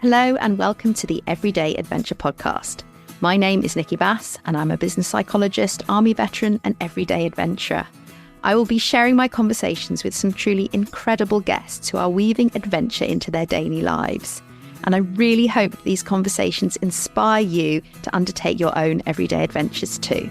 Hello and welcome to the Everyday Adventure podcast. My name is Nikki Bass and I'm a business psychologist, army veteran and everyday adventurer. I will be sharing my conversations with some truly incredible guests who are weaving adventure into their daily lives. And I really hope these conversations inspire you to undertake your own everyday adventures too.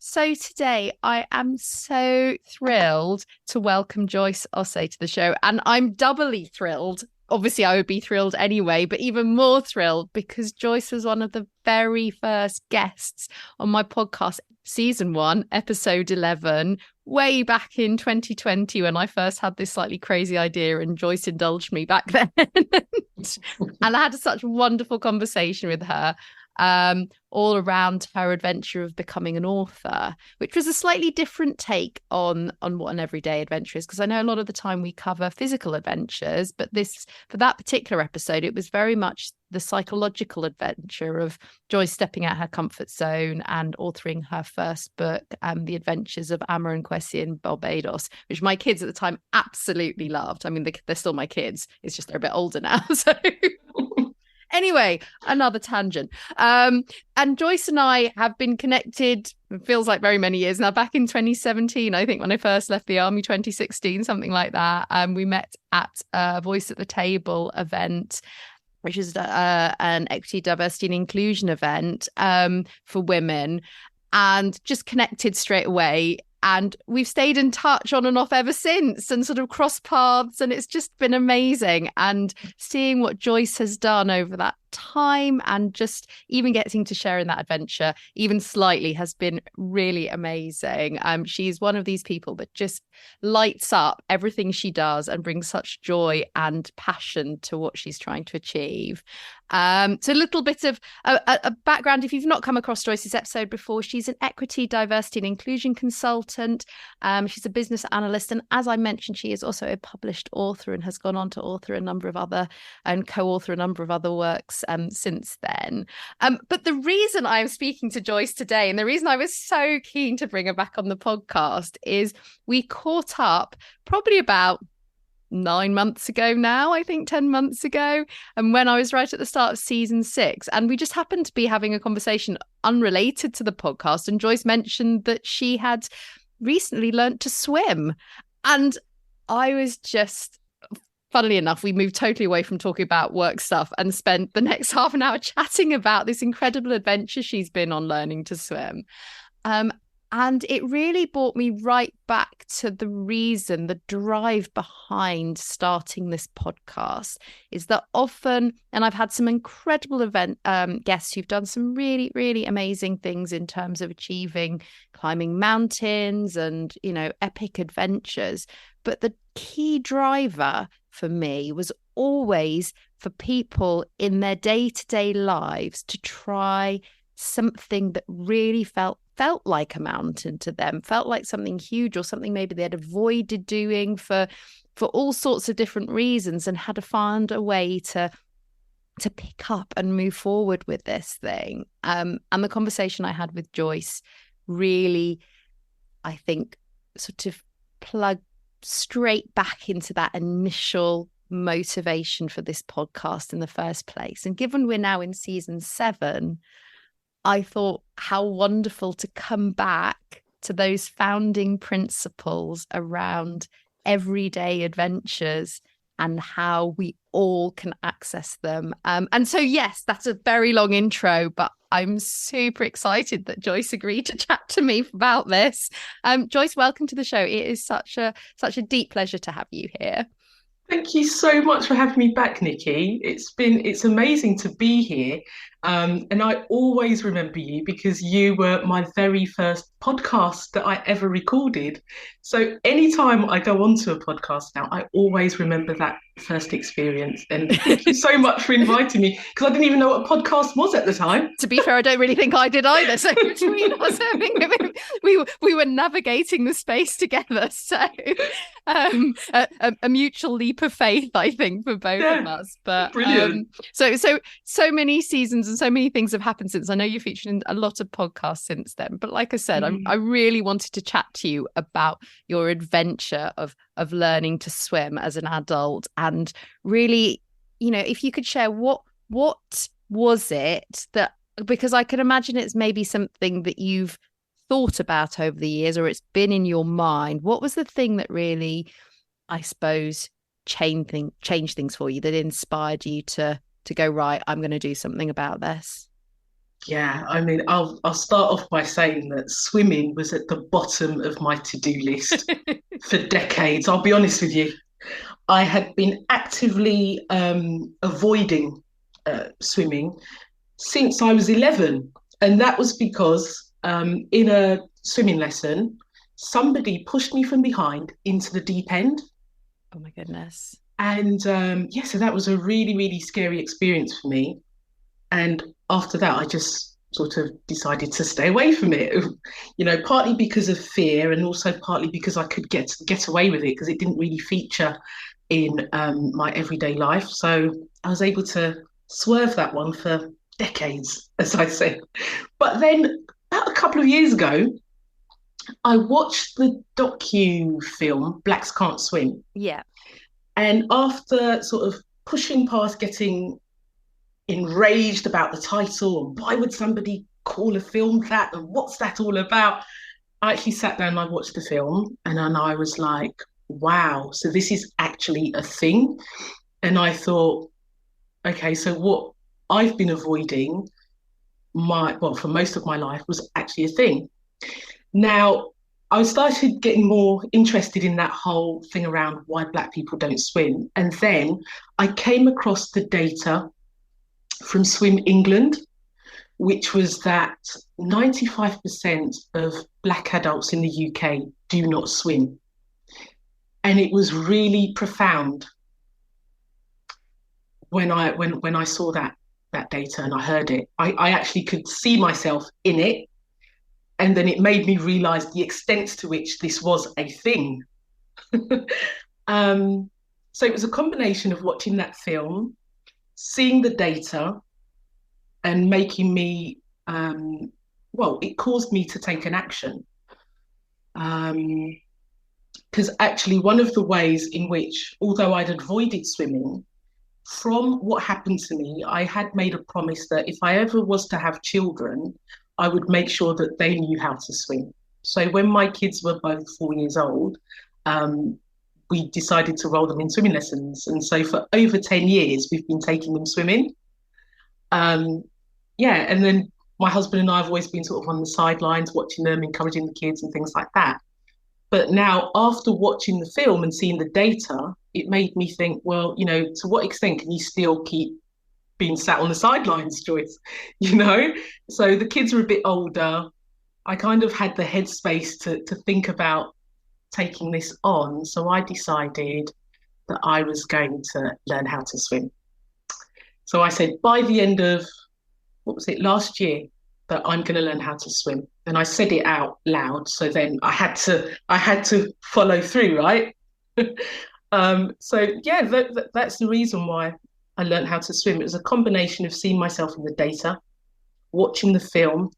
So today I am so thrilled to welcome Joyce Osei to the show, and I'm doubly thrilled. Obviously, I would be thrilled anyway, but even more thrilled because Joyce was one of the very first guests on my podcast, season 1, episode 11, way back in 2020 when I first had this slightly crazy idea and Joyce indulged me back then. And I had such a wonderful conversation with her. All around her adventure of becoming an author, which was a slightly different take on what an everyday adventure is, because I know a lot of the time we cover physical adventures, but for that particular episode, it was very much the psychological adventure of Joyce stepping out her comfort zone and authoring her first book, The Adventures of Amma and Kwesi in Barbados, which my kids at the time absolutely loved. I mean, they're still my kids. It's just they're a bit older now, so... Anyway, another tangent. And Joyce and I have been connected, it feels like very many years now, back in 2017, I think, when I first left the army, 2016, something like that. We met at a Voice at the Table event, which is an equity, diversity and inclusion event for women, and just connected straight away. And we've stayed in touch on and off ever since and sort of crossed paths. And it's just been amazing. And seeing what Joyce has done over that time and just even getting to share in that adventure, even slightly, has been really amazing. She's one of these people that just lights up everything she does and brings such joy and passion to what she's trying to achieve. So a little bit of a background, if you've not come across Joyce's episode before, she's an equity, diversity and inclusion consultant. She's a business analyst. And as I mentioned, she is also a published author and has gone on to author a number of other and co-author a number of other works since then. But the reason I'm speaking to Joyce today, and the reason I was so keen to bring her back on the podcast, is we caught up probably about 9 months ago now, I think 10 months ago, and when I was right at the start of season 6, and we just happened to be having a conversation unrelated to the podcast, and Joyce mentioned that she had recently learnt to swim, and I was just, funnily enough, we moved totally away from talking about work stuff and spent the next half an hour chatting about this incredible adventure she's been on learning to swim. And it really brought me right back to the reason, the drive behind starting this podcast, is that often, and I've had some incredible guests who've done some really, really amazing things in terms of achieving climbing mountains and, epic adventures. But the key driver for me was always for people in their day-to-day lives to try something that really felt like a mountain to them, felt like something huge or something maybe they had avoided doing for all sorts of different reasons, and had to find a way to pick up and move forward with this thing. And the conversation I had with Joyce really, I think, sort of plugged straight back into that initial motivation for this podcast in the first place. And given we're now in season 7, I thought how wonderful to come back to those founding principles around everyday adventures and how we all can access them. And so, yes, that's a very long intro, but I'm super excited that Joyce agreed to chat to me about this. Joyce, welcome to the show. It is such a deep pleasure to have you here. Thank you so much for having me back, Nikki. It's amazing to be here. And I always remember you because you were my very first podcast that I ever recorded. So anytime I go onto a podcast now, I always remember that first experience. And thank you so much for inviting me, because I didn't even know what a podcast was at the time. To be fair, I don't really think I did either. So between us, we we were navigating the space together. So a mutual leap of faith, I think, for both of Yeah, us. But brilliant. so many seasons and so many things have happened since. I know you've featured in a lot of podcasts since then. But like I said, I really wanted to chat to you about your adventure of learning to swim as an adult, and really, if you could share what was it that, because I can imagine it's maybe something that you've thought about over the years, or it's been in your mind. What was the thing that really, I suppose, changed things for you, that inspired you to go, right, I'm going to do something about this? Yeah, I mean, I'll start off by saying that swimming was at the bottom of my to-do list for decades. I'll be honest with you. I had been actively avoiding swimming since I was 11. And that was because in a swimming lesson, somebody pushed me from behind into the deep end. Oh my goodness. And yeah, so that was a really, really scary experience for me. And after that, I just sort of decided to stay away from it, partly because of fear and also partly because I could get away with it because it didn't really feature in my everyday life. So I was able to swerve that one for decades, as I say. But then about a couple of years ago, I watched the docu film Blacks Can't Swim. Yeah. And after sort of pushing past getting enraged about the title and why would somebody call a film that and what's that all about, I actually sat down and I watched the film and then I was like, wow, so this is actually a thing. And I thought, okay, so what I've been avoiding for most of my life was actually a thing. Now, I started getting more interested in that whole thing around why Black people don't swim. And then I came across the data from Swim England, which was that 95% of Black adults in the UK do not swim. And it was really profound when I saw that data and I heard it. I actually could see myself in it. And then it made me realize the extent to which this was a thing. So it was a combination of watching that film, seeing the data, and making me, it caused me to take an action. Because actually, one of the ways in which, although I'd avoided swimming, from what happened to me, I had made a promise that if I ever was to have children, I would make sure that they knew how to swim. So when my kids were both 4 years old, we decided to roll them in swimming lessons. And so for over 10 years, we've been taking them swimming. And then my husband and I have always been sort of on the sidelines, watching them, encouraging the kids and things like that. But now, after watching the film and seeing the data, it made me think, well, to what extent can you still keep being sat on the sidelines, Joyce? So the kids were a bit older. I kind of had the headspace to think about taking this on. So I decided that I was going to learn how to swim. So I said, by the end of, last year, that I'm going to learn how to swim. And I said it out loud. So then I had to follow through, right? That's the reason why I learned how to swim. It was a combination of seeing myself in the data, watching the film,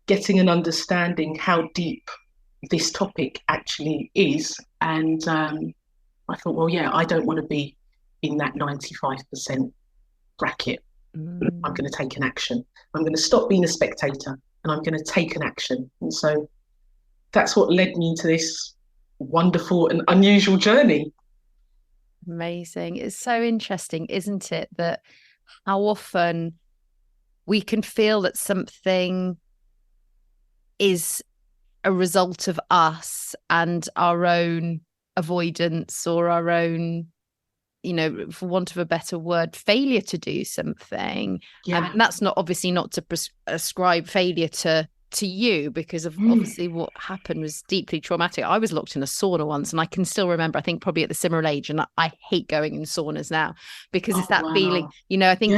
getting an understanding how deep this topic actually is. And I thought, well, yeah, I don't want to be in that 95% bracket. I'm going to take an action. I'm going to stop being a spectator and I'm going to take an action. And so that's what led me into this wonderful and unusual journey. Amazing. It's so interesting, isn't it, that how often we can feel that something is a result of us and our own avoidance or our own, for want of a better word, failure to do something. Yeah. And that's not obviously not to ascribe failure to you, because of obviously what happened was deeply traumatic. I was locked in a sauna once, and I can still remember, I think probably at the similar age, and I hate going in saunas now because it's that feeling, I think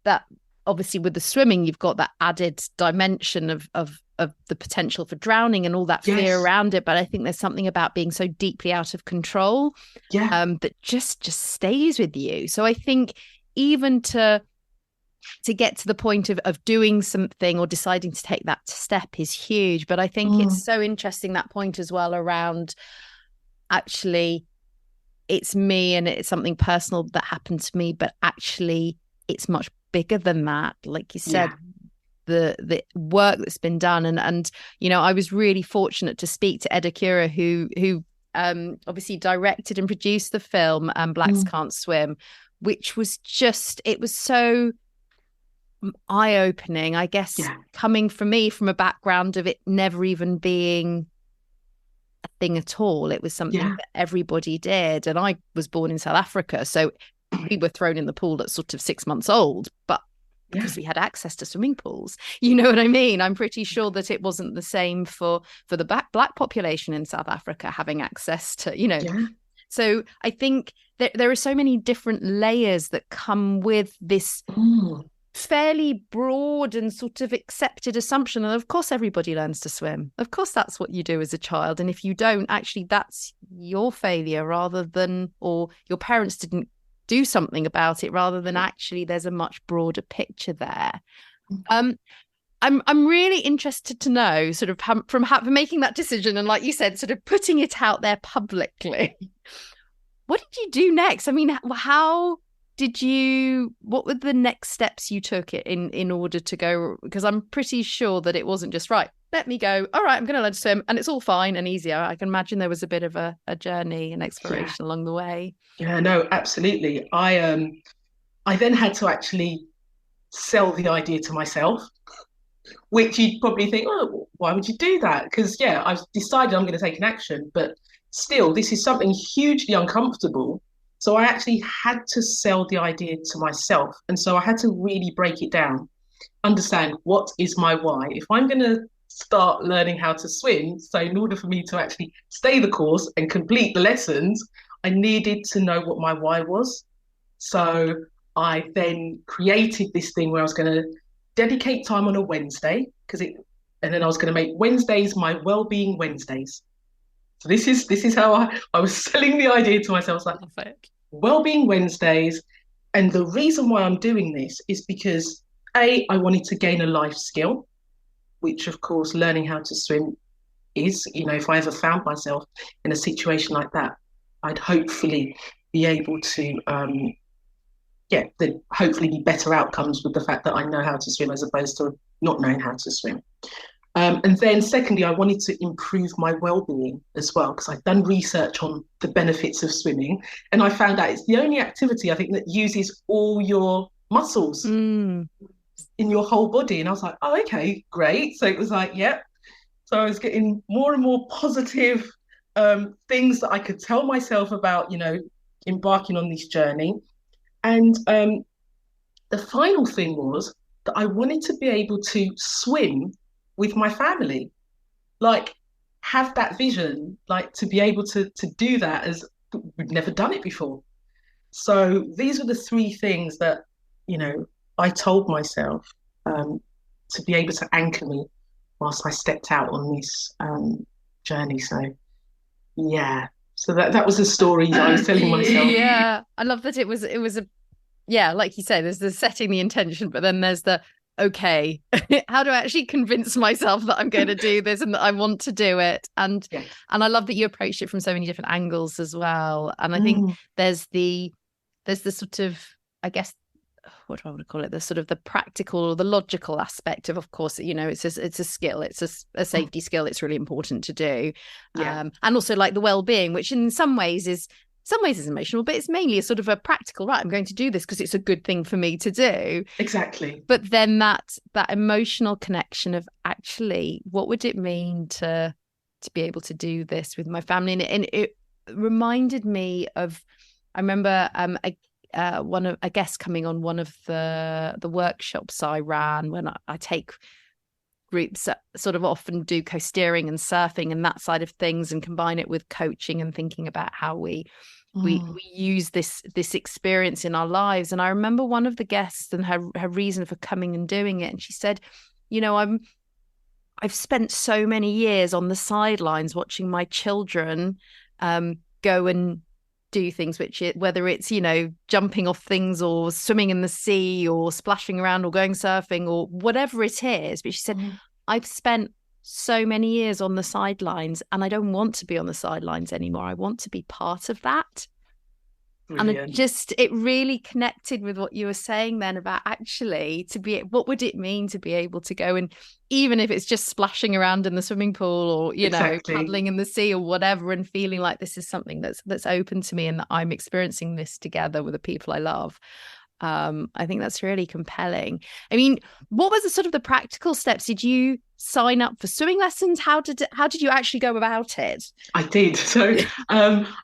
that obviously with the swimming, you've got that added dimension of of the potential for drowning and all that fear Yes. around it. But I think there's something about being so deeply out of control Yeah. that just stays with you. So I think even to get to the point of doing something or deciding to take that step is huge. But I think it's Mm. so interesting, that point as well, around actually it's me and it's something personal that happened to me, but actually it's much bigger than that. Like you said, Yeah. the work that's been done, and you know, I was really fortunate to speak to Ed Akira, who obviously directed and produced the film Blacks Mm. Can't Swim, which was just, it was so eye-opening, I guess, Yeah. coming from me from a background of it never even being a thing at all. It was something Yeah. that everybody did, and I was born in South Africa, so we were thrown in the pool at sort of 6 months old, but Yeah. because we had access to swimming pools, you know what I mean? I'm pretty sure that it wasn't the same for the black population in South Africa having access to, you know. Yeah. So I think there are so many different layers that come with this Mm. fairly broad and sort of accepted assumption. And of course, everybody learns to swim. Of course, that's what you do as a child. And if you don't, actually, that's your failure rather than, or your parents didn't do something about it, rather than actually there's a much broader picture there. Um, I'm really interested to know, sort of from making that decision and, like you said, sort of putting it out there publicly. What did you do next? I mean, how did you? What were the next steps you took in order to go? Because I'm pretty sure that it wasn't just right. Let me go. All right, I'm going to learn to swim, and it's all fine and easier. I can imagine there was a bit of a journey and Yeah. exploration along the way. Yeah. No, absolutely. I then had to actually sell the idea to myself, which you'd probably think, oh, why would you do that? Because yeah, I've decided I'm going to take an action, but still, this is something hugely uncomfortable. So I actually had to sell the idea to myself, and so I had to really break it down, understand what is my why. If I'm going to start learning how to swim, so in order for me to actually stay the course and complete the lessons, I needed to know what my why was. So I then created this thing where I was going to dedicate time on a Wednesday and then I was going to make Wednesdays my well-being Wednesdays. So this is how I was selling the idea to myself. I was like, Perfect. well-being Wednesdays. And the reason why I'm doing this is because I wanted to gain a life skill, which of course learning how to swim is, if I ever found myself in a situation like that, I'd hopefully be able to hopefully be better outcomes with the fact that I know how to swim as opposed to not knowing how to swim. And then secondly, I wanted to improve my well-being as well, because I've done research on the benefits of swimming, and I found out it's the only activity I think that uses all your muscles Mm. in your whole body. And I was like, oh, okay, great. So it was like, yep. So I was getting more and more positive things that I could tell myself about, embarking on this journey. And the final thing was that I wanted to be able to swim with my family, like have that vision, like to be able to do that as we've never done it before. So these are the three things that, you know, I told myself to be able to anchor me whilst I stepped out on this journey. So yeah, so that was the story that I was telling myself. Yeah, I love that it was a, yeah, like you say, there's the setting the intention, but then there's the, okay, how do I actually convince myself that I'm going to do this and that I want to do it? Yes. And I love that you approach it from so many different angles as well. And I think Mm, there's the sort of, I guess, what do I want to call it? The sort of the practical or the logical aspect of course, it's a skill, it's a safety skill. It's really important to do. yeah, And also like the well-being, which in some ways is emotional, but it's mainly a sort of a practical, right? I'm going to do this because it's a good thing for me to do. exactly. But then that emotional connection of actually, what would it mean to be able to do this with my family? And it reminded me of, I remember a guest coming on one of the workshops I ran when I take groups that sort of often do co-steering and surfing and that side of things, and combine it with coaching and thinking about how we Mm, use this experience in our lives. And I remember one of the guests and her reason for coming and doing it, and she said, you know, I've spent so many years on the sidelines watching my children go and do things, whether it's, jumping off things or swimming in the sea or splashing around or going surfing or whatever it is. But she said, Mm, I've spent so many years on the sidelines and I don't want to be on the sidelines anymore. I want to be part of that. And brilliant. it really connected with what you were saying then about actually what would it mean to be able to go, and even if it's just splashing around in the swimming pool or, Exactly. paddling in the sea or whatever, and feeling like this is something that's open to me and that I'm experiencing this together with the people I love. I think that's really compelling. I mean, what was the sort of the practical steps? Did you sign up for swimming lessons? How did you actually go about it? I did. So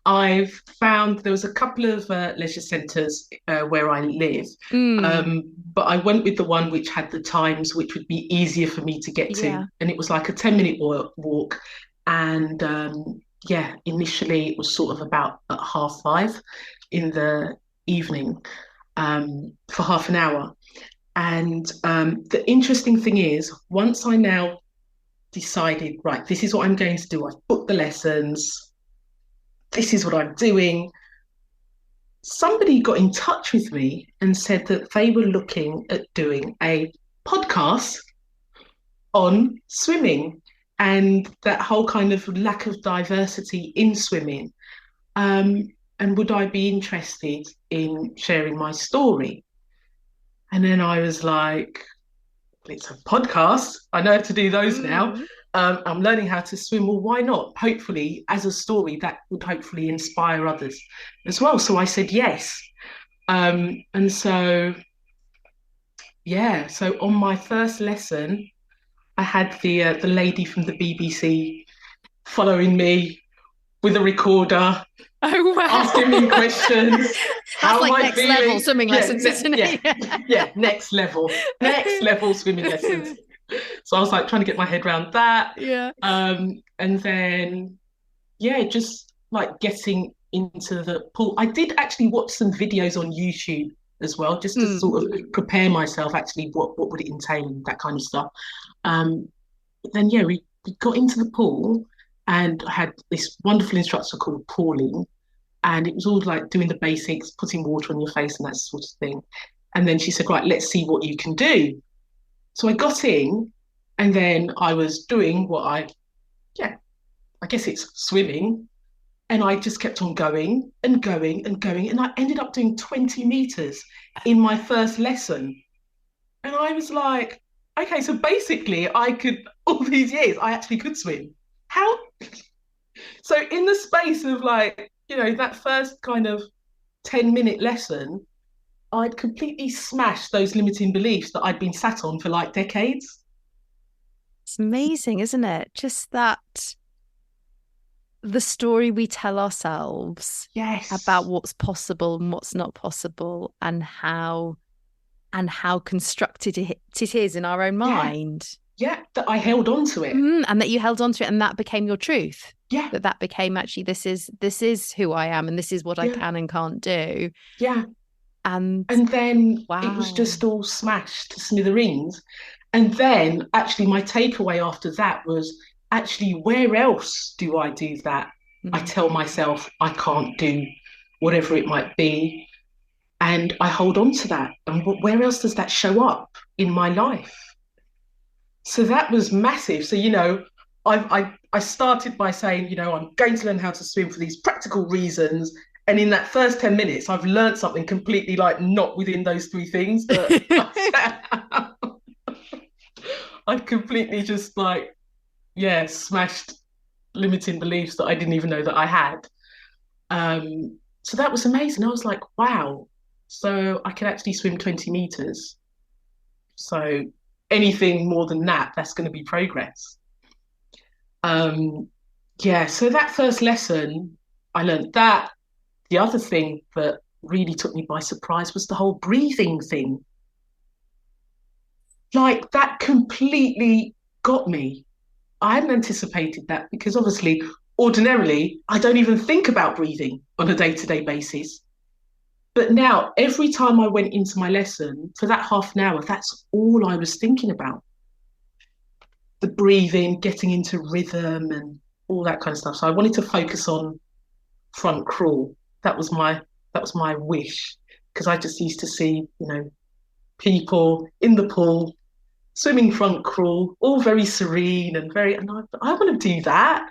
I've found there was a couple of leisure centres where I live, Mm, but I went with the one which had the times which would be easier for me to get to, yeah. and it was like a 10-minute walk. And yeah, initially it was sort of about at 5:30 in the evening for half an hour. And the interesting thing is, once I now decided, right, this is what I'm going to do. I've booked the lessons. This is what I'm doing. Somebody got in touch with me and said that they were looking at doing a podcast on swimming and that whole kind of lack of diversity in swimming. And would I be interested in sharing my story? And then I was like, it's a podcast. I know how to do those now. Mm. I'm learning how to swim. Well, why not? Hopefully, as a story, that would hopefully inspire others as well. So I said yes. And so, yeah. So on my first lesson, I had the lady from the BBC following me with a recorder, Oh asking me wow. questions. That's How am like I next level feeling? swimming Yeah, lessons, isn't yeah, it? yeah. Next level swimming lessons. So I was like trying to get my head around that. Yeah. And then, yeah, just like getting into the pool. I did actually watch some videos on YouTube as well, just to Mm. sort of prepare myself actually what would it entail and that kind of stuff. But then, yeah, we got into the pool and I had this wonderful instructor called Pauline. And it was all like doing the basics, putting water on your face and that sort of thing. And then she said, right, let's see what you can do. So I got in and then I was doing yeah, I guess it's swimming. And I just kept on going and going and going. And I ended up doing 20 meters in my first lesson. And I was like, okay, so basically I could, all these years, I actually could swim. How? So in the space of like, that first kind of 10-minute lesson, I'd completely smashed those limiting beliefs that I'd been sat on for like decades. It's amazing, isn't it? Just that the story we tell ourselves about Yes. what's possible and what's not possible, and how constructed it is in our own Yeah. mind. Yeah. That I held on to it. And that you held on to it, and that became your truth. Yeah. That became actually, this is who I am, and this is what I Yeah. can and can't do. Yeah. And And then it was wow. just all smashed to smithereens. And then actually, my takeaway after that was actually, where else do I do that? I Mm. tell myself I can't do whatever it might be. And I hold on to that. And where else does that show up in my life? So that was massive. So, I started by saying, I'm going to learn how to swim for these practical reasons. And in that first 10 minutes, I've learned something completely like not within those three things, but I've completely just like, yeah, smashed limiting beliefs that I didn't even know that I had. So that was amazing. I was like, wow. So I can actually swim 20 meters. So anything more than that, that's going to be progress. Um, yeah, so that first lesson, I learned that. The other thing that really took me by surprise was the whole breathing thing. Like that completely got me. I hadn't anticipated that because obviously, ordinarily, I don't even think about breathing on a day-to-day basis. But now, every time I went into my lesson for that half an hour, that's all I was thinking about. the breathing, getting into rhythm and all that kind of stuff. So I wanted to focus on front crawl. That was my wish, because I just used to see, people in the pool swimming front crawl, all very serene and I want to do that.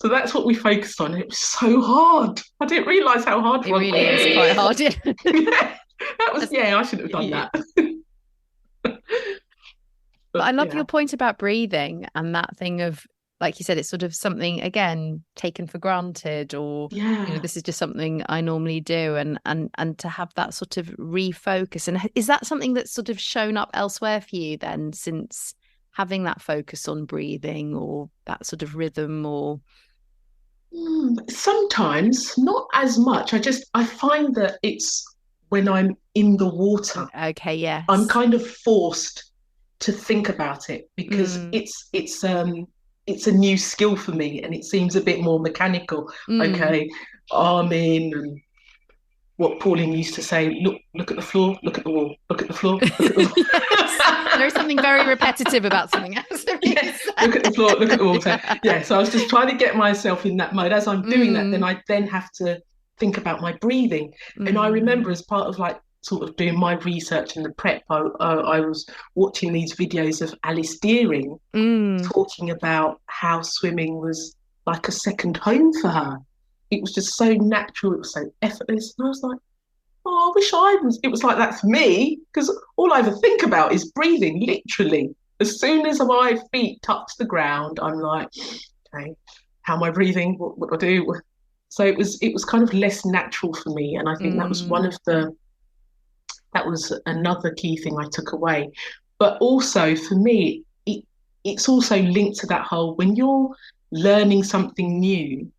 So that's what we focused on. It was so hard. I didn't realise how hard It front really crawl is is. quite hard. Yeah. I shouldn't have done Yeah. that. But But I love yeah, your point about breathing and that thing of, like you said, it's sort of something again taken for granted, or yeah. this is just something I normally do, and to have that sort of refocus. And is that something that's sort of shown up elsewhere for you then, since having that focus on breathing or that sort of rhythm, or Sometimes, not as much. I find that it's when I'm in the water, okay, I'm yes. kind of forced to think about it, because Mm, it's a new skill for me, and it seems a bit more mechanical. mm. Okay, arm in, and what Pauline used to say, look at the floor, look at the wall, look at the floor, look at the wall. Yes, there is something very repetitive about something else to be Yeah, look at the floor, look at the wall. So, said. yeah, so I was just trying to get myself in that mode. As I'm doing that, then Mm, I then have to think about my breathing. And I remember, mm, as part of like sort of doing my research and the prep, I was watching these videos of Alice Deering mm. talking about how swimming was like a second home for her. It was just so natural, it was so effortless. And I was like, oh, I wish it was like that for me, because all I ever think about is breathing, literally. As soon as my feet touch the ground, I'm like, okay, how am I breathing? What do I do? So it was kind of less natural for me. And I think Mm, that was another key thing I took away. But also for me, it's also linked to that whole, when you're learning something new,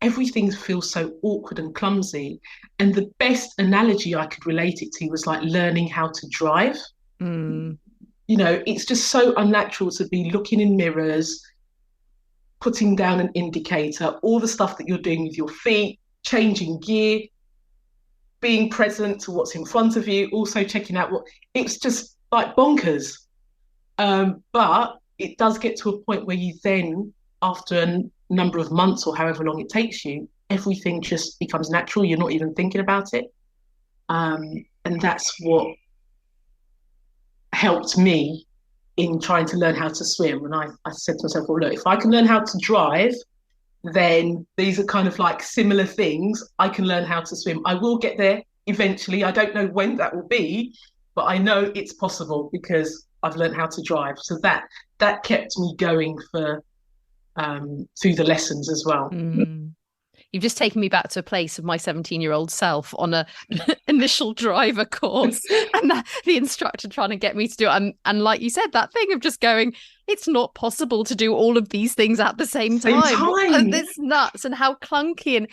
everything feels so awkward and clumsy. And the best analogy I could relate it to was like learning how to drive. mm, It's just so unnatural to be looking in mirrors, putting down an indicator, all the stuff that you're doing with your feet, changing gear, being present to what's in front of you, also checking out it's just like bonkers. But it does get to a point where you then, after a number of months or however long it takes you, everything just becomes natural. You're not even thinking about it. Um, and that's what helped me in trying to learn how to swim. And I said to myself, well, look, if I can learn how to drive, then these are kind of like similar things. I can learn how to swim. I will get there eventually. I don't know when that will be, but I know it's possible because I've learned how to drive. So that kept me going for through the lessons as well. mm. You've just taken me back to a place of my 17-year-old self on a initial driver course, and the instructor trying to get me to do it. And like you said, that thing of just going, it's not possible to do all of these things at the same Same time. time. It's nuts, and how clunky,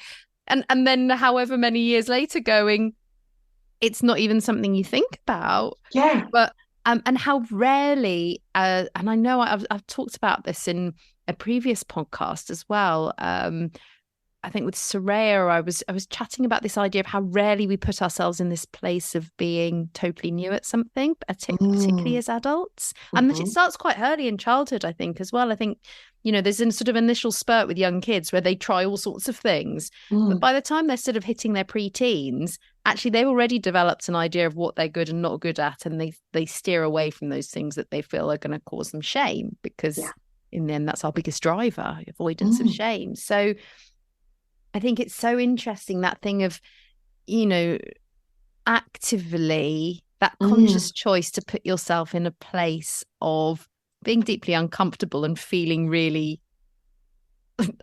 and then however many years later going, it's not even something you think about. Yeah. But and how rarely, and I know I've talked about this in a previous podcast as well. I think with Soraya, I was chatting about this idea of how rarely we put ourselves in this place of being totally new at something, particularly Mm. as adults. And that it Mm-hmm. starts quite early in childhood, I think, as well. I think, there's a sort of initial spurt with young kids where they try all sorts of things. But Mm. by the time they're sort of hitting their pre-teens, actually they've already developed an idea of what they're good and not good at. And they steer away from those things that they feel are going to cause them shame, because Yeah. in the end, that's our biggest driver, avoidance of Mm. shame. So I think it's so interesting, that thing of, you know, actively, that Mm. conscious choice to put yourself in a place of being deeply uncomfortable and feeling really,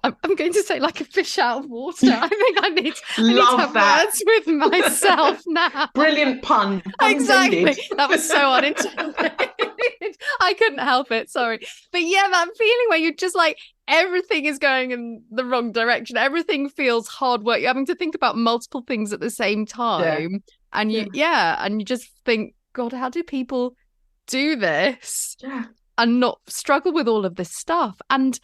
I'm going to say, like a fish out of water. I think I need to Love have that. words with myself now. Brilliant pun intended. Exactly. That was so unintended. I couldn't help it. Sorry. But yeah, that feeling where you're just like, everything is going in the wrong direction. Everything feels hard work. You're having to think about multiple things at the same Yeah. time. And Yeah. and you just think, God, how do people do this Yeah. and not struggle with all of this stuff? And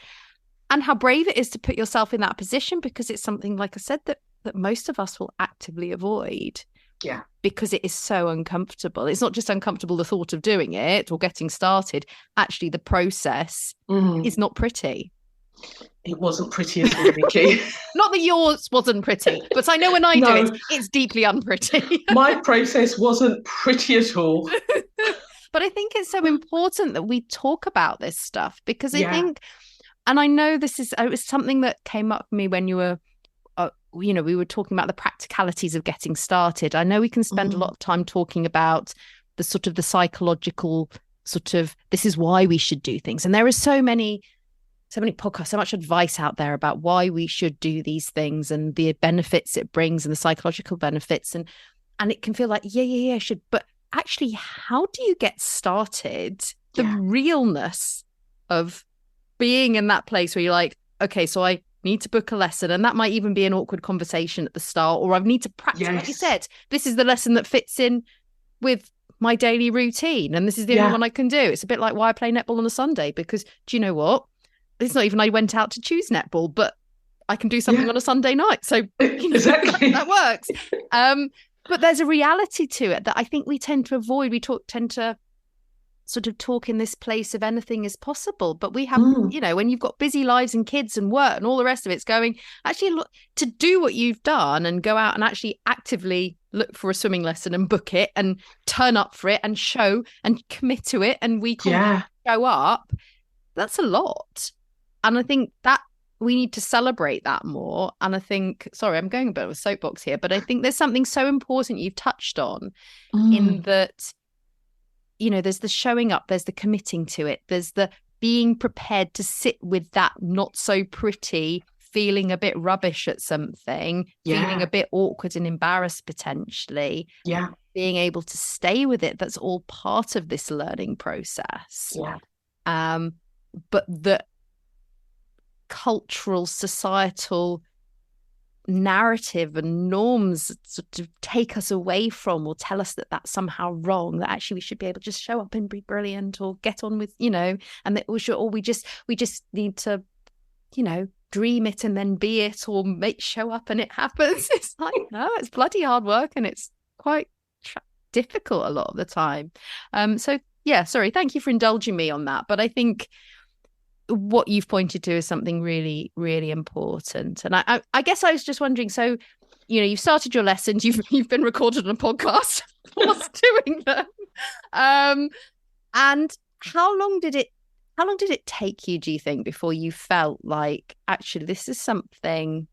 how brave it is to put yourself in that position, because it's something, like I said, that most of us will actively avoid. Yeah. because it is so uncomfortable. It's not just uncomfortable, the thought of doing it or getting started. Actually, the process is not pretty. It wasn't pretty at all, Nikki. Not that yours wasn't pretty, but I know when I do No, it, it's deeply unpretty. my process wasn't pretty at all. But I think it's so important that we talk about this stuff, because I Yeah. think, and I know this is, it was something that came up for me when you were, we were talking about the practicalities of getting started. I know we can spend a lot of time talking about the sort of the psychological sort of, this is why we should do things. And there are so many podcasts, so much advice out there about why we should do these things and the benefits it brings and the psychological benefits. And it can feel like, yeah, should. But actually, how do you get started? The realness of being in that place where you're like, okay, so I need to book a lesson, and that might even be an awkward conversation at the start, or I need to practice. Like you said, this is the lesson that fits in with my daily routine, and this is the only one I can do. It's a bit like why I play netball on a Sunday, because do you know what? It's not even I went out to choose netball, but I can do something on a Sunday night. So exactly. that works. But there's a reality to it that I think we tend to avoid. We tend to sort of talk in this place of anything is possible, but we have, when you've got busy lives and kids and work and all the rest of it's going, actually look, to do what you've done and go out and actually actively look for a swimming lesson and book it and turn up for it and show and commit to it and show up, that's a lot. And I think that we need to celebrate that more. And I think, sorry, I'm going a bit of a soapbox here, but I think there's something so important you've touched on in that, there's the showing up, there's the committing to it, there's the being prepared to sit with that not so pretty, feeling a bit rubbish at something, feeling a bit awkward and embarrassed potentially. Yeah. Being able to stay with it, that's all part of this learning process. Yeah. But the cultural, societal narrative and norms sort of take us away from or tell us that that's somehow wrong, that actually we should be able to just show up and be brilliant or get on with, and that we should, or we just need to, dream it and then be it, or show up and it happens. It's like, no, it's bloody hard work and it's quite difficult a lot of the time. So yeah, sorry, thank you for indulging me on that. But I think what you've pointed to is something really, really important. And I guess I was just wondering, so, you've started your lessons, you've been recorded on a podcast whilst doing them. And how long did it take you, do you think, before you felt like, actually, this is something,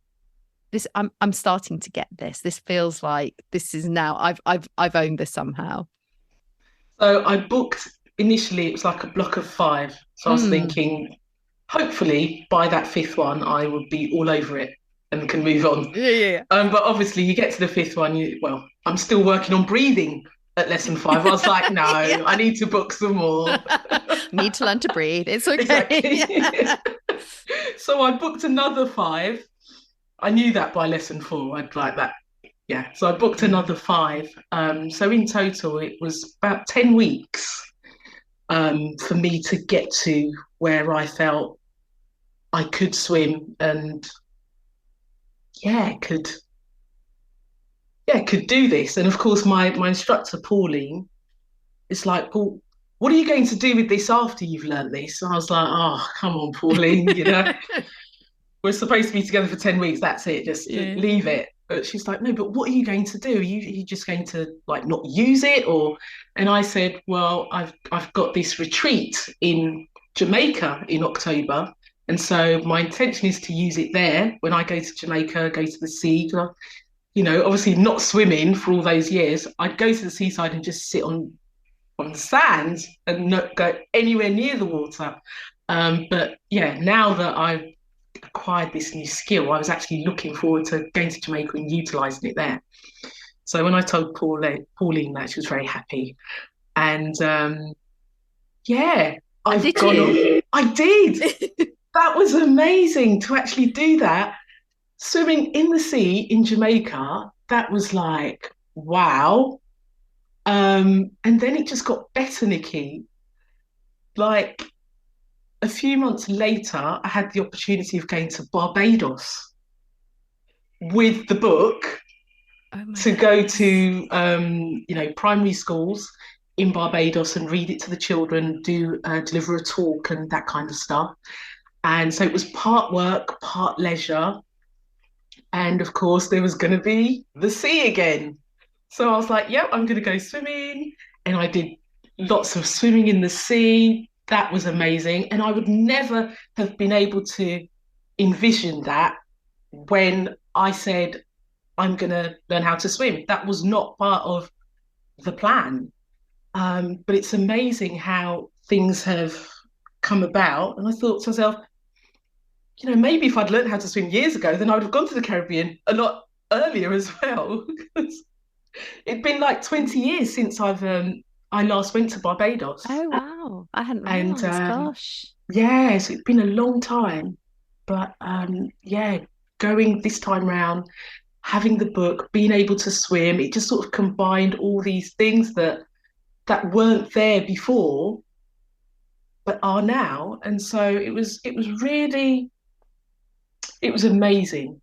I'm starting to get this. This feels like this is now, I've owned this somehow. So I booked, initially it was like a block of 5. So I was thinking, hopefully by that 5th one, I would be all over it and can move on. Yeah. But obviously you get to the 5th one, I'm still working on breathing at lesson 5. I was like, no, I need to book some more. Need to learn to breathe. It's okay. Exactly. So I booked another 5. I knew that by lesson 4, I'd like that. Yeah. So I booked another 5. So in total, it was about 10 weeks for me to get to where I felt I could swim and could do this. And of course, my instructor, Pauline, is like, well, what are you going to do with this after you've learnt this? And I was like, oh, come on, Pauline, we're supposed to be together for 10 weeks. That's it. Just leave it. But she's like, no, but what are you going to do? Are you just going to like not use it? And I said, well, I've got this retreat in Jamaica in October. And so my intention is to use it there when I go to Jamaica, go to the sea. Obviously not swimming for all those years. I'd go to the seaside and just sit on the sand and not go anywhere near the water. But yeah, now that I've acquired this new skill, I was actually looking forward to going to Jamaica and utilising it there. So when I told Pauline that, she was very happy. And I've gone on. I did. That was amazing to actually do that. Swimming in the sea in Jamaica, that was like, wow. And then it just got better, Nikki. Like a few months later, I had the opportunity of going to Barbados with the book. Oh my to go goodness. to primary schools in Barbados and read it to the children, do deliver a talk and that kind of stuff. And so it was part work, part leisure. And of course, there was going to be the sea again. So I was like, yep, I'm going to go swimming. And I did lots of swimming in the sea. That was amazing. And I would never have been able to envision that when I said, I'm going to learn how to swim. That was not part of the plan. But it's amazing how things have come about. And I thought to myself, maybe if I'd learned how to swim years ago, then I would have gone to the Caribbean a lot earlier as well. It'd been like 20 years since I last went to Barbados. Oh wow. I hadn't And realised. Gosh. yes, it's been a long time. But yeah, going this time round, having the book, being able to swim, it just sort of combined all these things that weren't there before, but are now. And so it was really, it was amazing.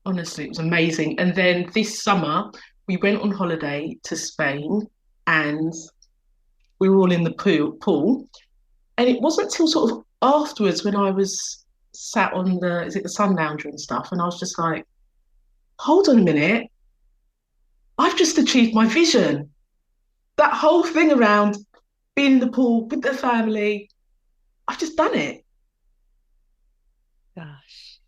Honestly, it was amazing. And then this summer, we went on holiday to Spain and we were all in the pool. And it wasn't till sort of afterwards when I was sat on is it the sun lounger and stuff? And I was just like, hold on a minute, I've just achieved my vision. That whole thing around being in the pool with the family, I've just done it. Gosh.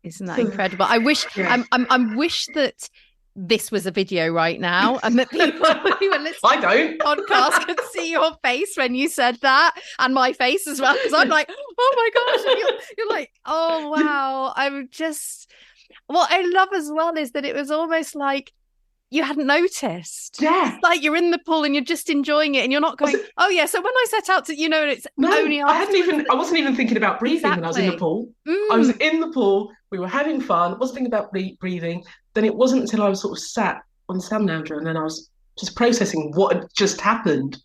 Isn't that So, incredible? I wish yeah. I wish that this was a video right now and that people who are listening I don't. to the podcast could see your face when you said that and my face as well. Because I'm like, oh my gosh. And you're like, oh wow. I'm just what I love as well is that it was almost like you hadn't noticed. Yeah. It's like you're in the pool and you're just enjoying it and you're not going, oh yeah, so when I set out to, it's No, only after. I wasn't even thinking about breathing when I was in the Exactly. pool. I was Mm. in the pool, we were having fun, I wasn't thinking about breathing. Then it wasn't until I was sort of sat on the sand lounger and then I was just processing what had just happened.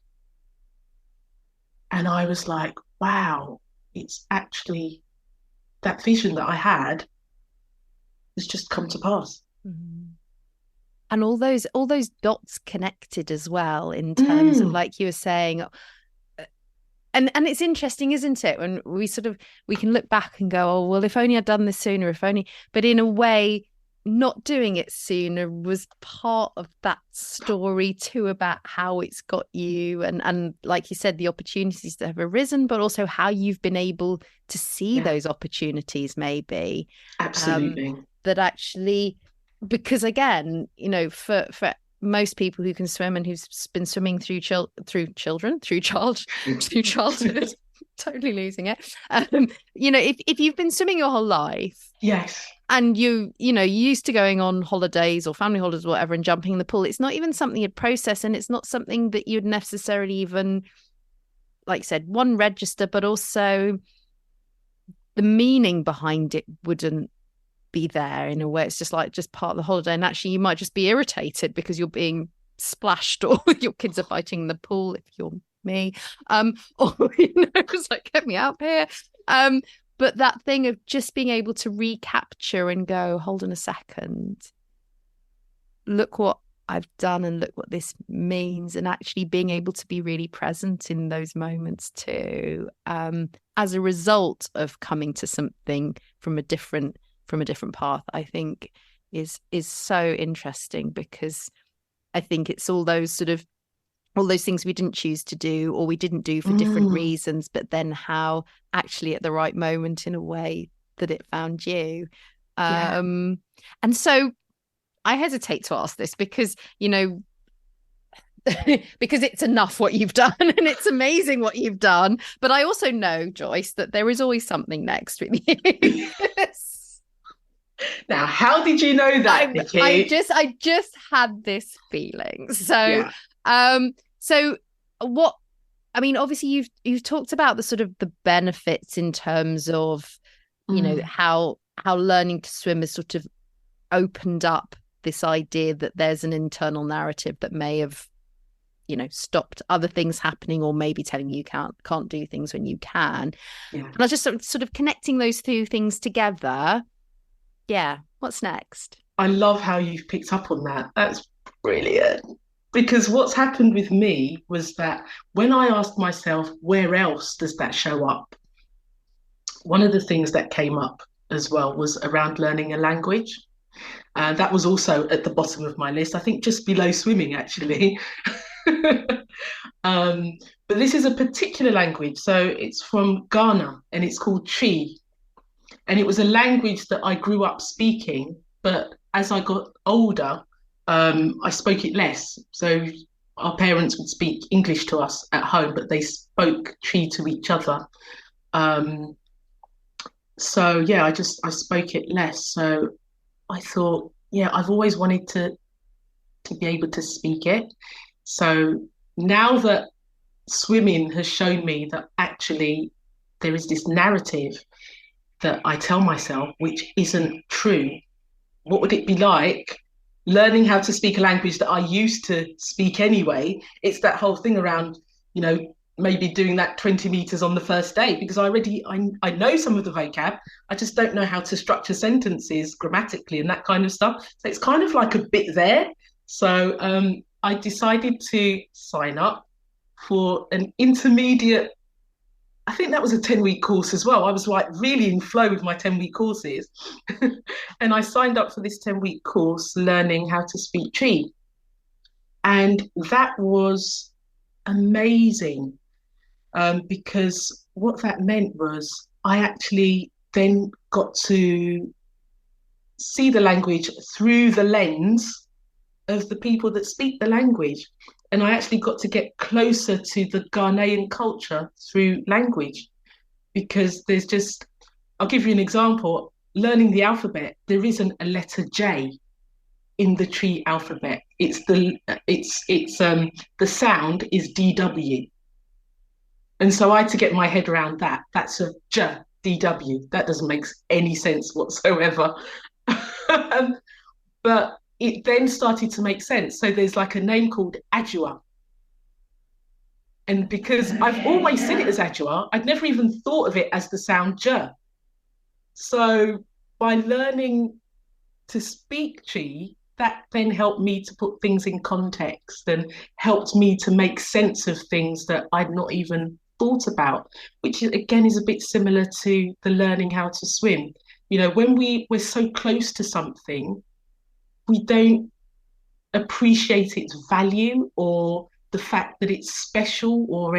And I was like, wow, it's actually that vision that I had has just come to pass. Mm. And all those dots connected as well in terms of Mm, like you were saying, and it's interesting, isn't it, when we can look back and go, oh well, if only I'd done this sooner, if only, but in a way not doing it sooner was part of that story too, about how it's got you and like you said, the opportunities that have arisen, but also how you've been able to see yeah, those opportunities maybe absolutely. that actually, because again, for most people who can swim and who've been swimming through childhood, totally losing it. If you've been swimming your whole life Yes. and you used to going on holidays or family holidays or whatever and jumping in the pool, it's not even something you'd process, and it's not something that you'd necessarily even, like I said, one, register, but also the meaning behind it wouldn't be there in a way. It's just part of the holiday, and actually you might just be irritated because you're being splashed or your kids are fighting in the pool if you're me, or it's like, get me out here. But that thing of just being able to recapture and go, hold on a second, look what I've done and look what this means, and actually being able to be really present in those moments too, as a result of coming to something from a different path, I think is so interesting, because I think it's all those things we didn't choose to do or we didn't do for different Mm, reasons, but then how actually at the right moment in a way that it found you. yeah. And so I hesitate to ask this because, because it's enough what you've done and it's amazing what you've done. But I also know, Joyce, that there is always something next with you. Now, how did you know that, Nikki? I just had this feeling. So, Yeah. so what? I mean, obviously, you've talked about the sort of the benefits in terms of, Mm, how learning to swim has sort of opened up this idea that there's an internal narrative that may have, stopped other things happening, or maybe telling you can't do things when you can. yeah. And I was just sort of connecting those two things together. Yeah. What's next? I love how you've picked up on that. That's brilliant. Because what's happened with me was that when I asked myself, where else does that show up? One of the things that came up as well was around learning a language. That was also at the bottom of my list, I think just below swimming, actually. um, but this is a particular language. So it's from Ghana and it's called Chi. And it was a language that I grew up speaking, but as I got older, I spoke it less. So our parents would speak English to us at home, but they spoke Chi to each other. Um, so yeah, I spoke it less. So I thought, yeah, I've always wanted to be able to speak it. So now that swimming has shown me that actually there is this narrative that I tell myself, which isn't true. What would it be like learning how to speak a language that I used to speak anyway? It's that whole thing around, maybe doing that 20 meters on the first day because I know some of the vocab. I just don't know how to structure sentences grammatically and that kind of stuff. So it's kind of like a bit there. So I decided to sign up for an intermediate. I think that was a 10-week course as well. I was like really in flow with my 10-week courses. And I signed up for this 10-week course learning how to speak Chi. And that was amazing because what that meant was I actually then got to see the language through the lens of the people that speak the language. And I actually got to get closer to the Ghanaian culture through language because I'll give you an example. Learning the alphabet, there isn't a letter J in the Tree alphabet. The sound is DW. And so I had to get my head around that. That's a J, DW. That doesn't make any sense whatsoever. But it then started to make sense. So there's like a name called Adjua. And because I've always said it as Adjua, I'd never even thought of it as the sound J. So by learning to speak Chi, that then helped me to put things in context and helped me to make sense of things that I'd not even thought about, which again is a bit similar to the learning how to swim. When we're so close to something, we don't appreciate its value or the fact that it's special or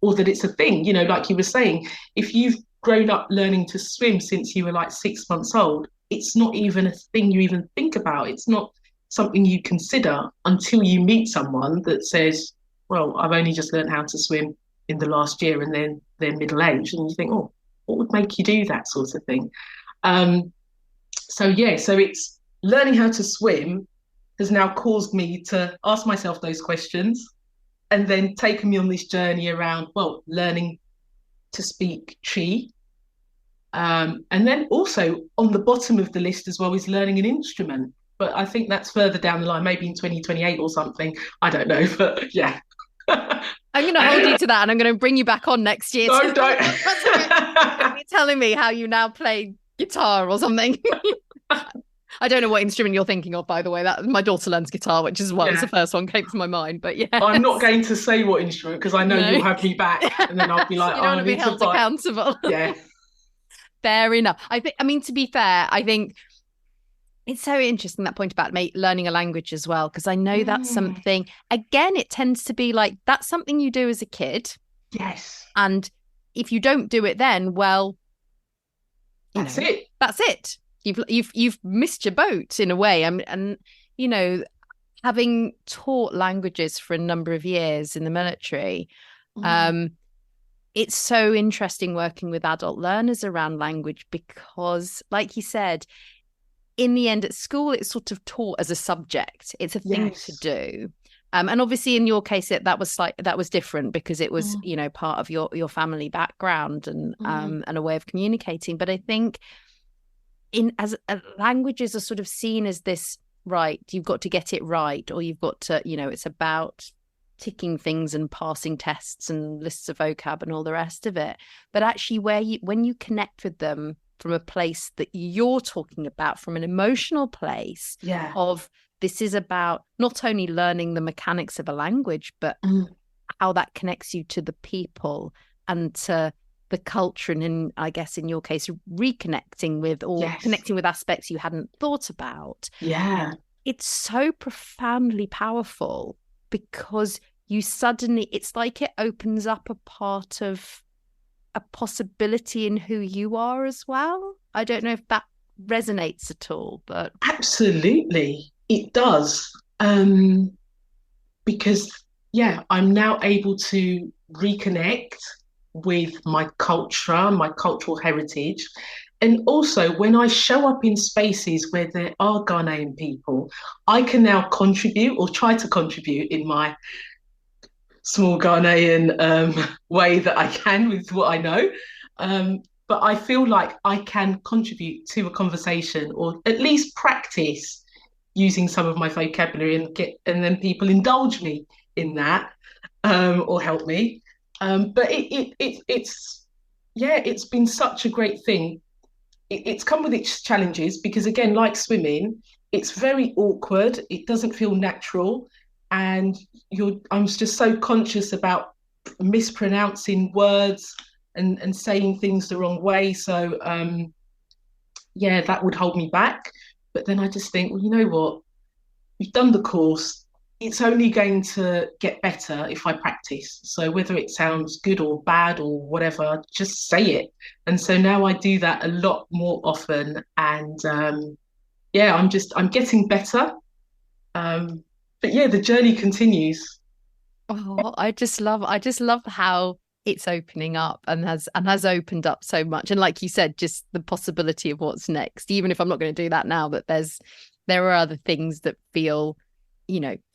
or that it's a thing, like you were saying, if you've grown up learning to swim since you were like 6 months old, it's not even a thing you even think about. It's not something you consider until you meet someone that says, well, I've only just learned how to swim in the last year and then they're middle aged. And you think, oh, what would make you do that sort of thing? So it's learning how to swim has now caused me to ask myself those questions and then taken me on this journey around, well, learning to speak Chi. And then also on the bottom of the list as well is learning an instrument. But I think that's further down the line, maybe in 2028 or something. I don't know, but yeah. I'm going to hold you to that and I'm going to bring you back on next year. No, don't. You're telling me how you now play guitar or something. I don't know what instrument you're thinking of, by the way. That my daughter learns guitar, which is was the first one came to my mind. But yeah, I'm not going to say what instrument because I know you'll have me back, and then I'll be like, you don't want to be held accountable. Yeah, fair enough. I mean, to be fair, I think it's so interesting that point about learning a language as well, because I know that's something. Again, it tends to be like that's something you do as a kid. Yes, and if you don't do it, then that's it. That's it. You've missed your boat in a way. And having taught languages for a number of years in the military, it's so interesting working with adult learners around language because, like you said, in the end at school, it's sort of taught as a subject. It's a thing to do. And obviously in your case, that was different because it was, part of your family background and a way of communicating. But I think languages are sort of seen as this, right, you've got to get it right, or you've got to, it's about ticking things and passing tests and lists of vocab and all the rest of it. But actually when you connect with them from a place that you're talking about, from an emotional place Yeah. of this is about not only learning the mechanics of a language, but Mm. how that connects you to the people and to the culture. And I guess in your case, reconnecting with or Yes. connecting with aspects you hadn't thought about. Yeah. It's so profoundly powerful because you suddenly, it's like it opens up a part of a possibility in who you are as well. I don't know if that resonates at all, but Absolutely. It does. Because, yeah, I'm now able to reconnect with my culture, my cultural heritage. And also, when I show up in spaces where there are Ghanaian people, I can now contribute or try to contribute in my small Ghanaian way that I can with what I know. But I feel like I can contribute to a conversation or at least practice using some of my vocabulary and then people indulge me in that or help me. But it's yeah, it's been such a great thing. It's come with its challenges because again, like swimming, it's very awkward. It doesn't feel natural, and I'm just so conscious about mispronouncing words and saying things the wrong way. So yeah, that would hold me back. But then I just think, well, you know what? You've done the course. It's only going to get better if I practice. So whether it sounds good or bad or whatever, just say it. And so now I do that a lot more often. And yeah, I'm getting better. But yeah, the journey continues. oh, I just love how it's opening up and has opened up so much. And like you said, just the possibility of what's next, even if I'm not going to do that now, that there are other things that feel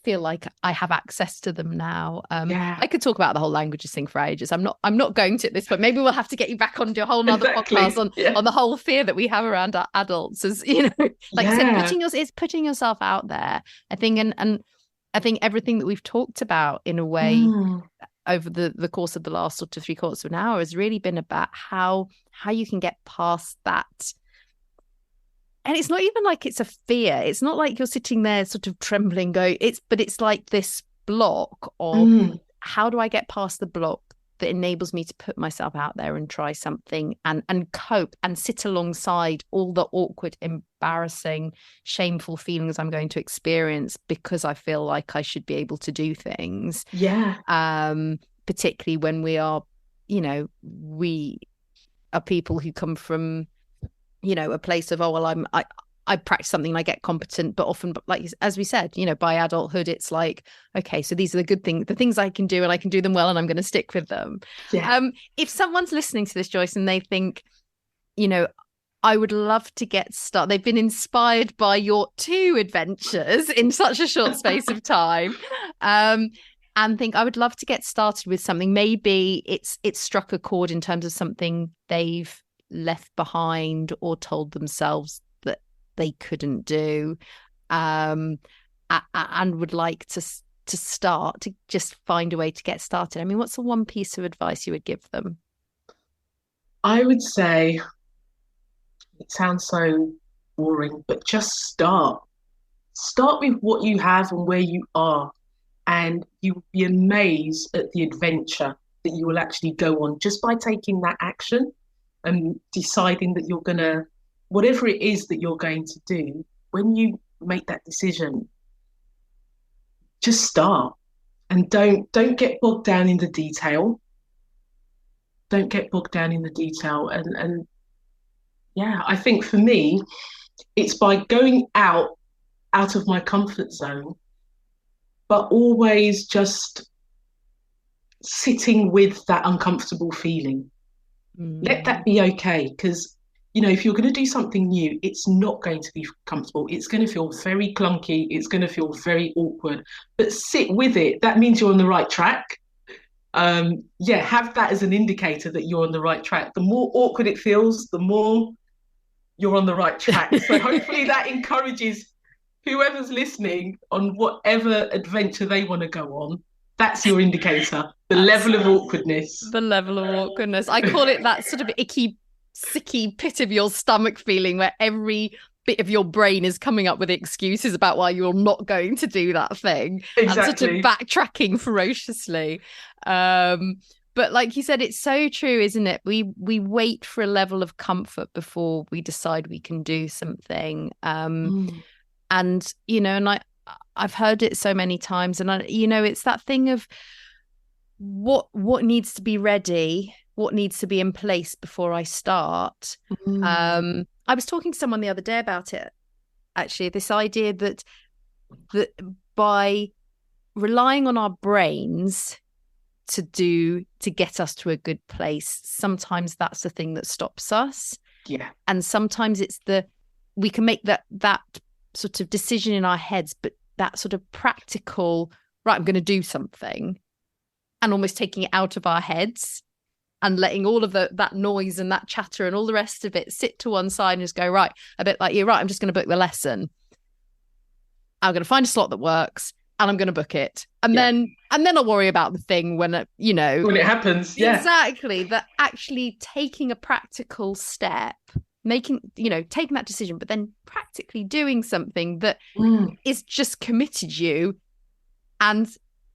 like I have access to them now. Yeah, I could talk about the whole languages thing for ages. I'm not going to at this point. Maybe we'll have to get you back on to a whole nother podcast exactly. Yeah. on the whole fear that we have around our adults, as like I said, Yeah. it's putting yourself out there, I think. And I think everything that we've talked about in a way Mm, over the course of the last sort of 3/4 of an hour has really been about how you can get past that. And it's not even like it's a fear. It's not like you're sitting there sort of trembling, but it's like this block of mm, how do I get past the block that enables me to put myself out there and try something and cope and sit alongside all the awkward, embarrassing, shameful feelings I'm going to experience because I feel like I should be able to do things. yeah. Particularly when we are people who come from a place of, oh well, I practice something and I get competent, but often, like as we said, by adulthood it's like, okay, so these are the things I can do and I can do them well and I'm going to stick with them. Yeah. If someone's listening to this, Joyce, and they think, I would love to get started, they've been inspired by your 2 adventures in such a short space of time, and think I would love to get started with something. Maybe it's struck a chord in terms of something they've left behind or told themselves that they couldn't do, and would like to start to just find a way to get started. I mean, what's the one piece of advice you would give them? I would say it sounds so boring, but just start. Start with what you have and where you are, and you'll be amazed at the adventure that you will actually go on just by taking that action and deciding that you're gonna, whatever it is that you're going to do, when you make that decision, just start and don't get bogged down in the detail. Don't get bogged down in the detail. And yeah, I think for me, it's by going out of my comfort zone, but always just sitting with that uncomfortable feeling. Let that be okay, because if you're going to do something new, it's not going to be comfortable. It's going to feel very clunky. It's going to feel very awkward. But sit with it. That means you're on the right track. Yeah, have that as an indicator that you're on the right track. The more awkward it feels, the more you're on the right track. So hopefully that encourages whoever's listening on whatever adventure they want to go on. That's your indicator, the level of awkwardness. The level of awkwardness. I call it that sort of icky sicky pit of your stomach feeling where every bit of your brain is coming up with excuses about why you're not going to do that thing and sort of Exactly. backtracking ferociously. But like you said, it's so true, isn't it? We wait for a level of comfort before we decide we can do something. Mm. And and I've heard it so many times, and it's that thing of what needs to be ready, what needs to be in place before I start. Mm. I was talking to someone the other day about it, actually, this idea that by relying on our brains to get us to a good place, sometimes that's the thing that stops us. Yeah. And sometimes it's we can make that sort of decision in our heads, but that sort of practical, right, I'm going to do something, and almost taking it out of our heads and letting all of that noise and that chatter and all the rest of it sit to one side and just go, right, a bit like, you're right, I'm just going to book the lesson. I'm going to find a slot that works and I'm going to book it. And Yeah. then I'll worry about the thing when When it happens, yeah. exactly, that actually taking a practical step, taking that decision, but then practically doing something that Mm. is just committed you, and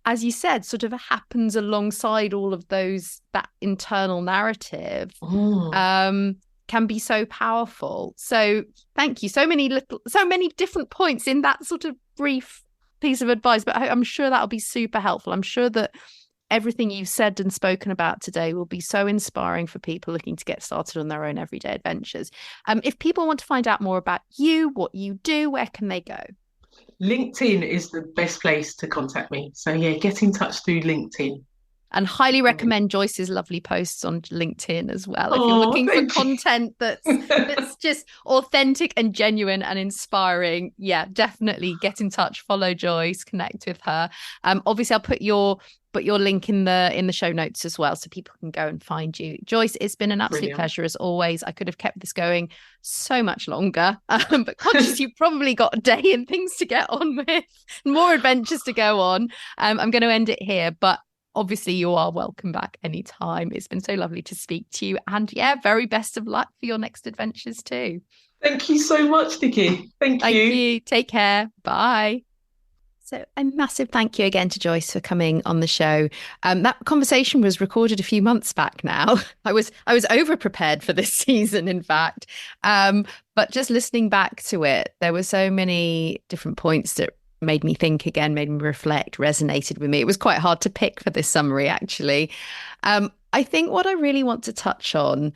as you said, sort of happens alongside all of that internal narrative, Mm. can be so powerful. So thank you. So many different points in that sort of brief piece of advice, but I'm sure that'll be super helpful. I'm sure that everything you've said and spoken about today will be so inspiring for people looking to get started on their own everyday adventures. If people want to find out more about you, what you do, where can they go? LinkedIn is the best place to contact me. So yeah, get in touch through LinkedIn. And highly recommend Joyce's lovely posts on LinkedIn as well. If you're Oh, looking for thank you. content that's just authentic and genuine and inspiring, yeah, definitely get in touch, follow Joyce, connect with her. Obviously I'll put your link in the show notes as well, so people can go and find you. Joyce, it's been an absolute Brilliant. pleasure as always. I could have kept this going so much longer, but conscious you've probably got a day and things to get on with, more adventures to go on. I'm going to end it here, but obviously you are welcome back anytime. It's been so lovely to speak to you, and yeah, very best of luck for your next adventures too. Thank you so much, Nikki. Thank Thank you. you. Take care. Bye. So a massive thank you again to Joyce for coming on the show. That conversation was recorded a few months back now. I was over prepared for this season, in fact. But just listening back to it, there were so many different points that made me think again, made me reflect, resonated with me. It was quite hard to pick for this summary, actually. I think what I really want to touch on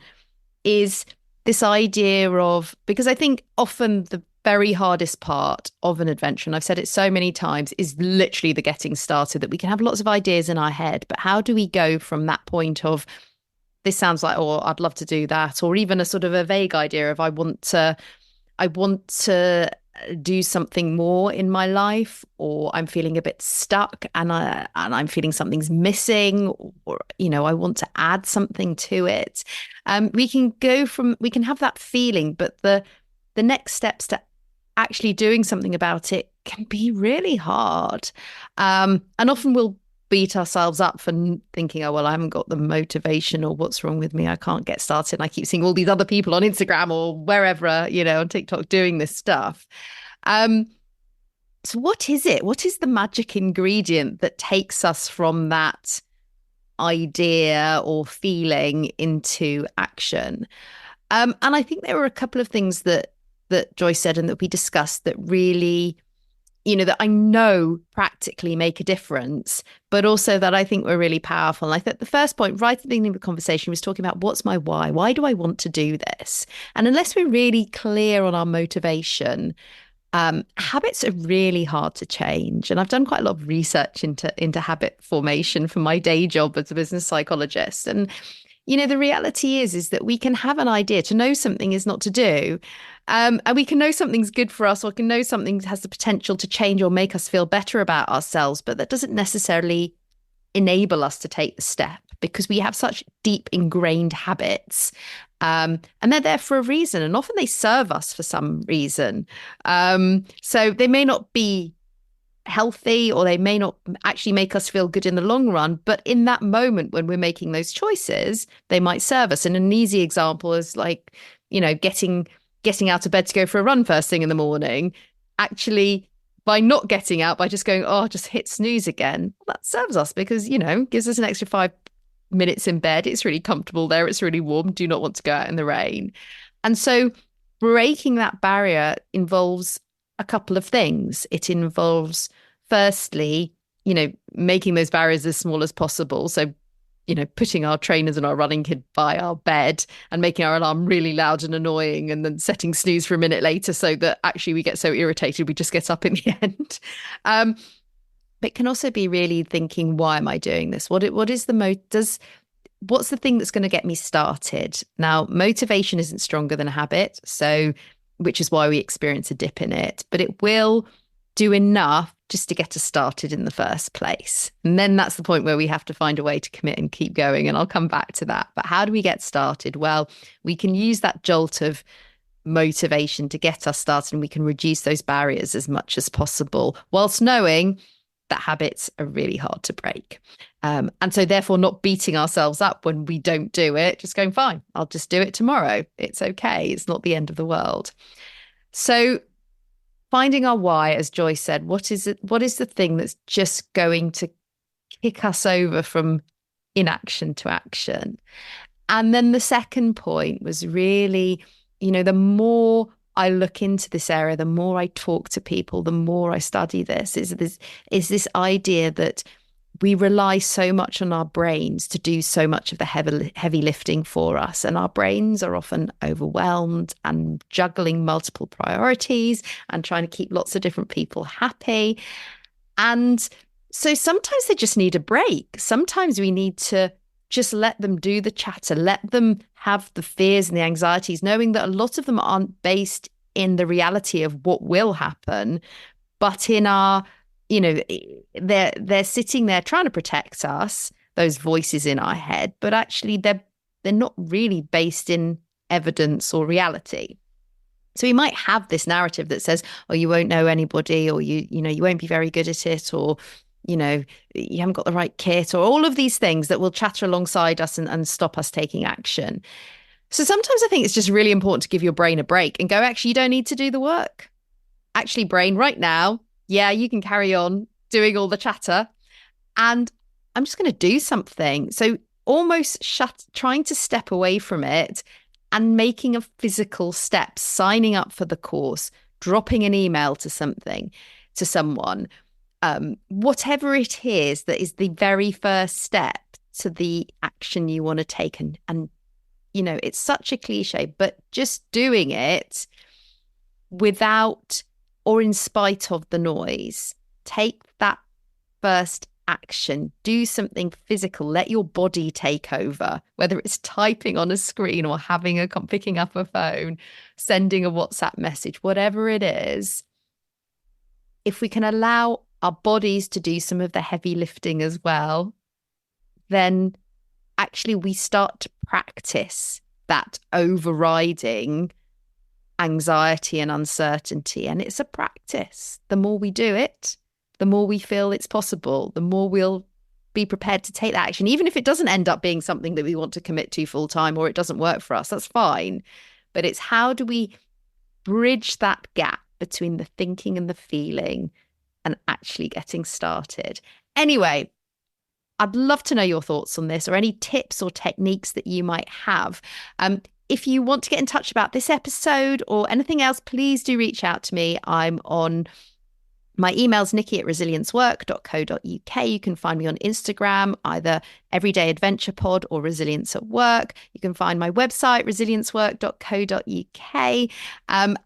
is this idea of, because I think often the very hardest part of an adventure, and I've said it so many times, is literally the getting started, that we can have lots of ideas in our head, but how do we go from that point of, this sounds like, oh, I'd love to do that, or even a sort of a vague idea of I want to do something more in my life, or I'm feeling a bit stuck and I'm feeling something's missing, or I want to add something to it. We can have that feeling, but the next steps to actually doing something about it can be really hard. And often we'll beat ourselves up for thinking, oh, well, I haven't got the motivation, or what's wrong with me? I can't get started. And I keep seeing all these other people on Instagram or wherever, on TikTok doing this stuff. So what is it? What is the magic ingredient that takes us from that idea or feeling into action? And I think there were a couple of things that Joyce said and that we discussed that really, that I know practically make a difference, but also that I think were really powerful. And I think the first point right at the beginning of the conversation was talking about, what's my why? Why do I want to do this? And unless we're really clear on our motivation, habits are really hard to change. And I've done quite a lot of research into habit formation for my day job as a business psychologist. And the reality is that we can have an idea. To know something is not to do. And we can know something's good for us, or can know something has the potential to change or make us feel better about ourselves. But that doesn't necessarily enable us to take the step, because we have such deep ingrained habits. And they're there for a reason. And often they serve us for some reason. So they may not be healthy, or they may not actually make us feel good in the long run. But in that moment when we're making those choices, they might serve us. And an easy example is like, getting out of bed to go for a run first thing in the morning. Actually, by not getting out, by just going, oh, just hit snooze again, well, that serves us because, gives us an extra 5 minutes in bed. It's really comfortable there. It's really warm. Do not want to go out in the rain. And so breaking that barrier involves a couple of things. It involves, firstly, making those barriers as small as possible. So, putting our trainers and our running kit by our bed and making our alarm really loud and annoying, and then setting snooze for a minute later so that actually we get so irritated we just get up in the end. But it can also be really thinking, why am I doing this? What's the thing that's going to get me started? Now, motivation isn't stronger than a habit, which is why we experience a dip in it, but it will do enough just to get us started in the first place. And then that's the point where we have to find a way to commit and keep going. And I'll come back to that. But how do we get started? Well, we can use that jolt of motivation to get us started, and we can reduce those barriers as much as possible, whilst knowing that habits are really hard to break. And so therefore not beating ourselves up when we don't do it, just going, fine, I'll just do it tomorrow. It's okay. It's not the end of the world. So finding our why, as Joyce said, what is the thing that's just going to kick us over from inaction to action? And then the second point was really, the more I look into this area, the more I talk to people, the more I study this, is this idea that we rely so much on our brains to do so much of the heavy lifting for us. And our brains are often overwhelmed and juggling multiple priorities and trying to keep lots of different people happy. And so sometimes they just need a break. Sometimes we need to just let them do the chatter, let them have the fears and the anxieties, knowing that a lot of them aren't based in the reality of what will happen, but in our, they're sitting there trying to protect us, those voices in our head, but actually they're not really based in evidence or reality. So we might have this narrative that says, oh, you won't know anybody, or you won't be very good at it, or you haven't got the right kit, or all of these things that will chatter alongside us and stop us taking action. So sometimes I think it's just really important to give your brain a break and go, actually, you don't need to do the work. Actually, brain, right now, yeah, you can carry on doing all the chatter, and I'm just going to do something. So almost trying to step away from it and making a physical step, signing up for the course, dropping an email to someone, whatever it is that is the very first step to the action you want to take. And it's such a cliche, but just doing it without or in spite of the noise. Take that first action, do something physical, let your body take over, whether it's typing on a screen or picking up a phone, sending a WhatsApp message, whatever it is. If we can allow our bodies to do some of the heavy lifting as well, then actually we start to practice that overriding anxiety and uncertainty. And it's a practice. The more we do it, the more we feel it's possible, the more we'll be prepared to take that action. Even if it doesn't end up being something that we want to commit to full time, or it doesn't work for us, that's fine. But it's how do we bridge that gap between the thinking and the feeling and actually getting started. Anyway, I'd love to know your thoughts on this, or any tips or techniques that you might have. If you want to get in touch about this episode or anything else, please do reach out to me. I'm on my email's nikki@resiliencework.co.uk. You can find me on Instagram, either Everyday Adventure Pod or Resilience at Work. You can find my website, resiliencework.co.uk.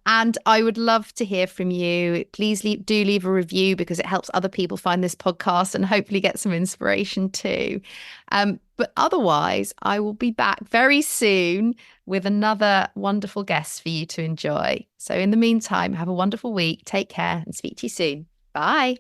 And I would love to hear from you. Please do leave a review, because it helps other people find this podcast and hopefully get some inspiration too. But otherwise, I will be back very soon with another wonderful guest for you to enjoy. So in the meantime, have a wonderful week. Take care and speak to you soon. Bye.